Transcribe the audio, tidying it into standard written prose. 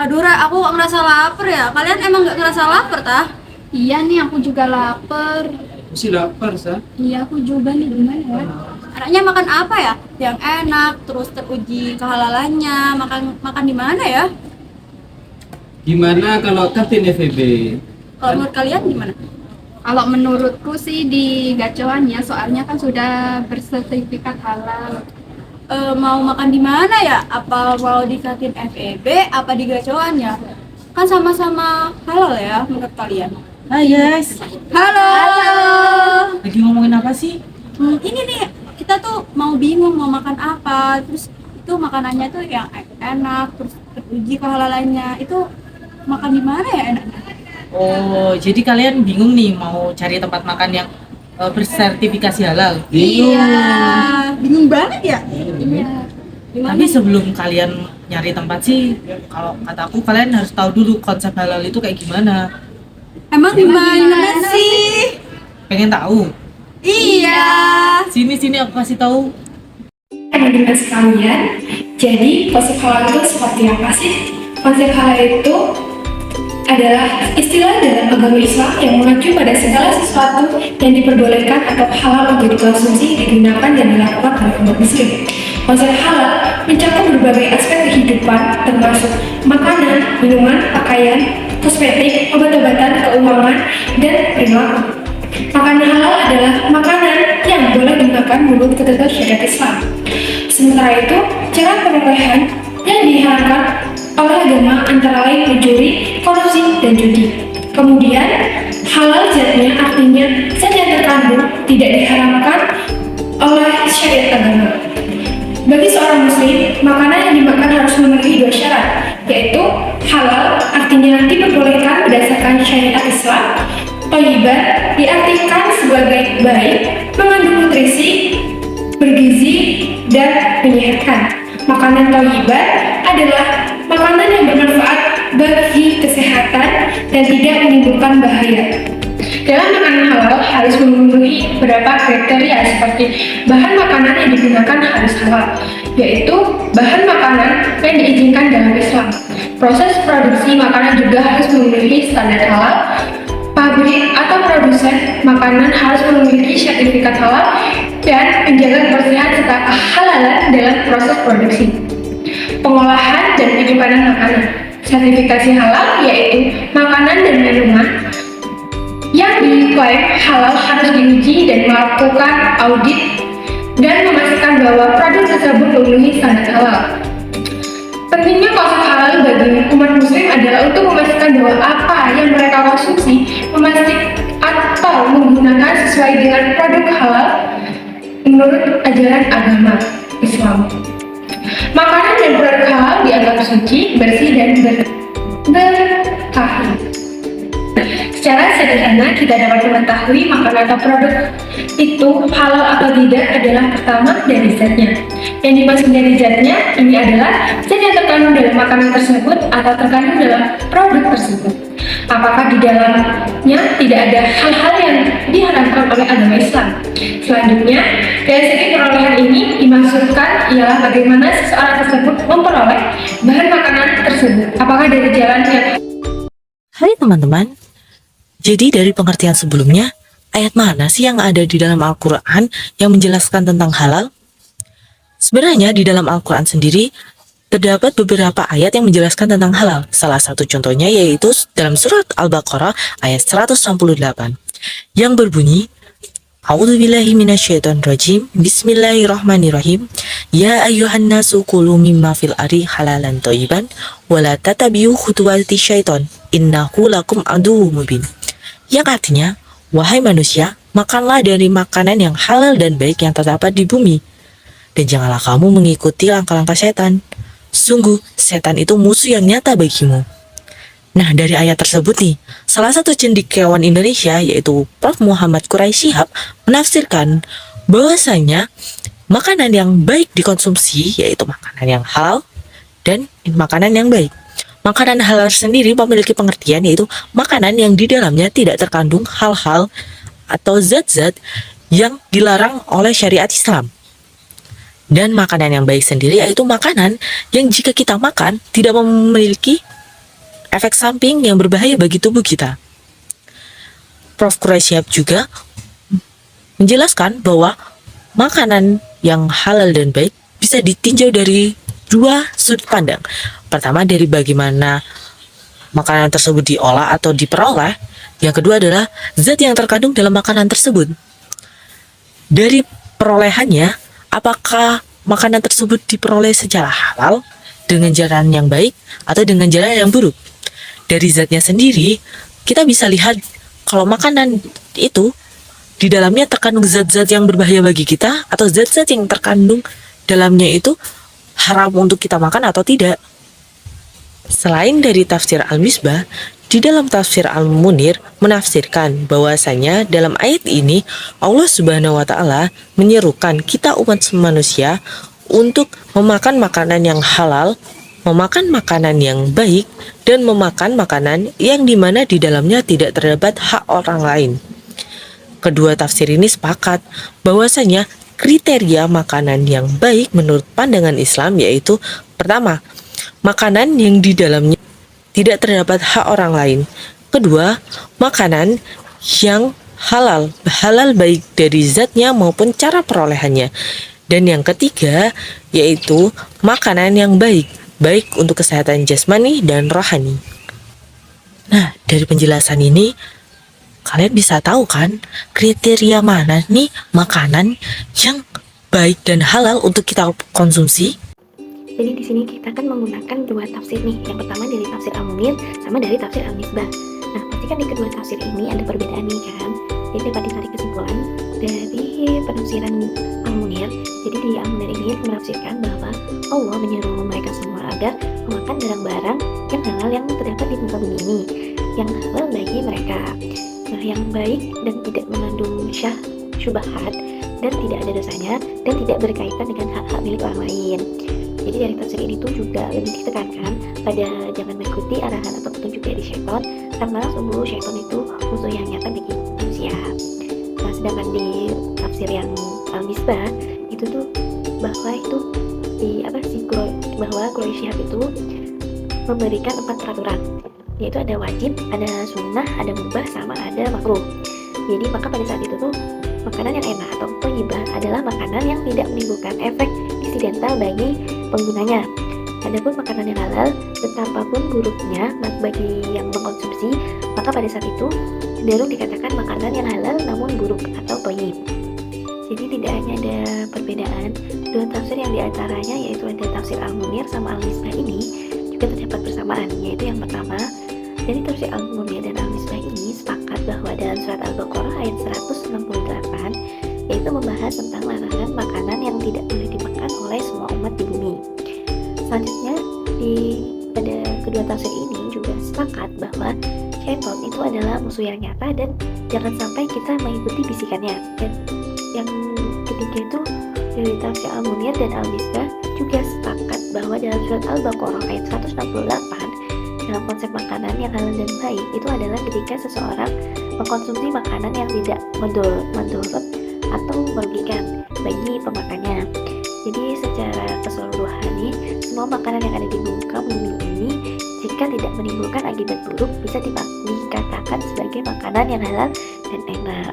Aduh, Ra, aku ngerasa lapar ya. Kalian emang gak ngerasa lapar, tah? Iya nih, aku juga lapar. Masih lapar, Sa? Iya, aku juga nih, gimana ya? Anaknya makan apa ya? Yang enak, terus teruji kehalalannya. Makan makan di mana ya? Gimana kalau kantin FEB? Kalau menurut kalian gimana? Kalau menurutku sih di gacoan ya, soalnya kan sudah bersertifikat halal. Mau makan di mana ya? Apa mau di kantin FEB? Apa di Gacoan ya? Kan sama-sama halal ya menurut kalian. Hai guys, Halo. lagi ngomongin apa sih? Ini nih kita tuh mau bingung mau makan apa. Terus itu makanannya tuh yang enak, terus teruji kehalalannya. Itu makan di mana ya enaknya? Oh, jadi kalian bingung nih mau cari tempat makan yang bersertifikasi halal. Iya, bingung banget ya. Iya. Tapi sebelum kalian nyari tempat sih, kalau kataku kalian harus tahu dulu konsep halal itu kayak gimana. Emang gimana sih? Pengen tahu? Iya. Sini aku kasih tahu. Teman-teman sekalian, jadi konsep halal itu seperti apa sih? Konsep halal itu adalah istilah dalam agama Islam yang mengacu pada segala sesuatu yang diperbolehkan atau halal untuk dikonsumsi, digunakan, dan dilakukan oleh umat muslim. Konsep halal mencakup berbagai aspek kehidupan, termasuk makanan, minuman, pakaian, kosmetik, obat-obatan, keuangan, dan perilaku. Makanan halal adalah makanan yang boleh dimakan menurut ketentuan syariat Islam. Sementara itu, cara perolehan yang diharamkan oleh agama antara lain mencuri, korupsi, dan judi. Kemudian, halal zatnya artinya zat yang terkandung tidak diharamkan oleh syariat agama. Bagi seorang muslim, makanan yang dimakan harus memenuhi dua syarat, yaitu halal artinya diperbolehkan berdasarkan syariat Islam, thayyiban diartikan sebagai baik, mengandung nutrisi, bergizi, dan menyehatkan. Makanan thayyiban adalah makanan yang bermanfaat bagi kesehatan dan tidak menimbulkan bahaya. Dalam makanan halal harus memenuhi beberapa kriteria seperti bahan makanan yang digunakan harus halal, yaitu bahan makanan yang diizinkan dalam Islam. Proses produksi makanan juga harus memenuhi standar halal. Pabrik atau produsen makanan harus memiliki sertifikat halal dan menjaga kebersihan serta kehalalan dalam proses produksi. Pengolahan dan penyimpanan makanan. Sertifikasi halal yaitu makanan dan minuman yang diklaim halal harus diuji dan melakukan audit dan memastikan bahwa produk tersebut memenuhi standar halal. Pentingnya konsep halal bagi umat muslim adalah untuk memastikan bahwa apa yang mereka konsumsi memastikan atau menggunakan sesuai dengan produk halal menurut ajaran agama Islam. Makanan dan produk halal dianggap suci, bersih, dan berkah. Secara sederhana, kita dapat mengetahui makanan atau produk itu halal atau tidak adalah pertama dari zatnya. Yang dimaksud dari zatnya ini adalah zat yang terkandung dalam makanan tersebut atau terkandung dalam produk tersebut. Apakah di dalamnya tidak ada hal-hal yang diharamkan oleh agama Islam? Selanjutnya, dari segi perolehan ini dimaksudkan ialah bagaimana seseorang tersebut memperoleh bahan makanan tersebut. Apakah dari jalan yang Hai teman-teman, jadi dari pengertian sebelumnya, ayat mana sih yang ada di dalam Al-Quran yang menjelaskan tentang halal? Sebenarnya di dalam Al-Quran sendiri, terdapat beberapa ayat yang menjelaskan tentang halal. Salah satu contohnya yaitu dalam surat Al-Baqarah ayat 168, yang berbunyi, A'udzubillahi minasyaitonirrajim, Bismillahirrahmanirrahim, Ya ayyuhan nasu kulu mimma fil ari halalan thayyiban, wala tatabi'u khutuwati syaiton, innahu lakum aduwwum mubin. Yang artinya, wahai manusia, makanlah dari makanan yang halal dan baik yang terdapat di bumi, dan janganlah kamu mengikuti langkah-langkah setan. Sungguh, setan itu musuh yang nyata bagimu. Nah, dari ayat tersebut nih, salah satu cendekiawan Indonesia yaitu Prof. Muhammad Quraisy Shihab menafsirkan bahwasanya makanan yang baik dikonsumsi yaitu makanan yang halal dan makanan yang baik. Makanan halal sendiri memiliki pengertian yaitu makanan yang di dalamnya tidak terkandung hal-hal atau zat-zat yang dilarang oleh syariat Islam. Dan makanan yang baik sendiri yaitu makanan yang jika kita makan tidak memiliki efek samping yang berbahaya bagi tubuh kita. Prof. Quraisyab juga menjelaskan bahwa makanan yang halal dan baik bisa ditinjau dari dua sudut pandang. Pertama, dari bagaimana makanan tersebut diolah atau diperoleh. Yang kedua adalah zat yang terkandung dalam makanan tersebut. Dari perolehannya, apakah makanan tersebut diperoleh secara halal dengan jalan yang baik atau dengan jalan yang buruk? Dari zatnya sendiri, kita bisa lihat kalau makanan itu di dalamnya terkandung zat-zat yang berbahaya bagi kita atau zat-zat yang terkandung dalamnya itu haram untuk kita makan atau tidak. Selain dari tafsir Al-Misbah, di dalam tafsir Al-Munir menafsirkan bahwasanya dalam ayat ini Allah Subhanahu wa taala menyerukan kita umat manusia untuk memakan makanan yang halal, memakan makanan yang baik, dan memakan makanan yang dimana di dalamnya tidak terdapat hak orang lain. Kedua tafsir ini sepakat bahwasanya kriteria makanan yang baik menurut pandangan Islam yaitu pertama, makanan yang di dalamnya tidak terdapat hak orang lain. Kedua, makanan yang halal baik dari zatnya maupun cara perolehannya. Dan yang ketiga, yaitu makanan yang baik untuk kesehatan jasmani dan rohani. Nah, dari penjelasan ini, kalian bisa tahu kan kriteria mana nih makanan yang baik dan halal untuk kita konsumsi? Jadi di sini kita akan menggunakan dua tafsir nih. Yang pertama dari tafsir Al-Munir sama dari tafsir Al-Misbah. Nah, pasti kan di kedua tafsir ini ada perbedaan nih kan. Jadi dapat ditarik kesimpulan dari penafsiran Al-Munir. Jadi di Al-Munir ini menafsirkan bahwa Allah menyeru mereka semua agar memakan barang-barang yang halal yang terdapat di muka bumi ini, yang halal bagi mereka. Nah, yang baik dan tidak mengandung syubhat dan tidak ada dosanya dan tidak berkaitan dengan hak-hak milik orang lain. Jadi dari tafsir ini tuh juga lebih ditekankan pada jangan mengikuti arahan atau petunjuk dari syaitan, karena sungguh syaitan itu musuh yang nyata bagi manusia. Nah, sedangkan di tafsir yang Al-Misbah itu tuh bahwa Quraisyab itu memberikan 4 peraturan, yaitu ada wajib, ada sunnah, ada mubah, sama ada makruh. Jadi maka pada saat itu tuh makanan yang enak atau thayyibah adalah makanan yang tidak menimbulkan efek insidental bagi penggunanya. Adapun makanan yang halal, betapapun buruknya bagi yang mengkonsumsi, maka pada saat itu cenderung dikatakan makanan yang halal namun buruk atau thayyib. Jadi tidak hanya ada perbedaan, dua tafsir yang diantaranya yaitu ada tafsir Al-Munir sama Al-Misbah ini juga terdapat persamaan, yaitu yang pertama dari tafsir Al-Munir dan Al-Misbah ini sepakat bahwa dalam surat Al-Baqarah ayat 168 yaitu membahas tentang larangan makanan yang tidak boleh dimakan oleh semua umat di bumi. Selanjutnya pada kedua tafsir ini juga sepakat bahwa syaitan itu adalah musuh yang nyata dan jangan sampai kita mengikuti bisikannya. Dan yang ketiga itu dari tafsir Al-Munir dan Al-Misbah juga sepakat bahwa dalam surat Al-Baqarah ayat 168 dalam konsep makanan yang halal dan baik itu adalah ketika seseorang mengkonsumsi makanan yang tidak mendorot atau merugikan bagi pemakannya. Jadi secara keseluruhan nih, semua makanan yang ada di muka bumi ini jika tidak menimbulkan akibat buruk bisa dikatakan sebagai makanan yang halal dan enak.